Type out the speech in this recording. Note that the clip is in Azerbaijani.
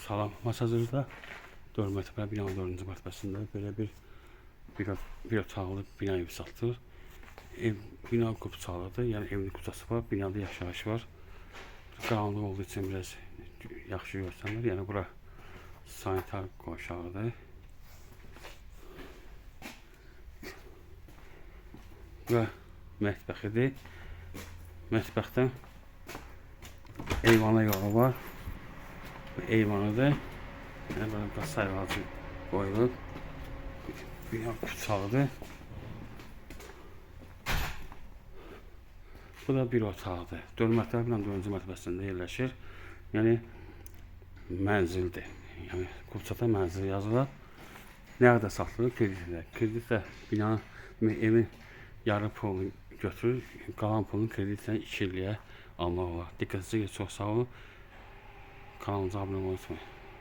Salam, Masazırda 4 mərtəbəli binanın 4-cü mərtəbəsində belə bir otaqlı bina evi satılır. Bina qupçalıdır, yəni evin qupçası var, binada yaşayış var. Qaranlıq olduğu üçün biraz yaxşı görsənir. Yəni bura sanitar qoşağıdır. Və mətbəxidir. Mətbəxdən eyvana yolu var. Eyvanıdır. Yəni belə qasa ağacı qoyulub. Bina qupçalıdır. Bu da bir otaqdır. 4 mərtəbəli binanın 4-cü mərtəbəsində yerləşir. Yəni mənzildir. Yəni qupçada mənzil yazılır. Nə qədər satılır? Kreditlə. Kreditlə binanın, evin yarı pulunu götürür. Qalan pulunu kreditlə 2 illiyə almaq olar. Diqqətinizə görə çox sağ olun. Kanalımıza abunə olmayı unutmayın.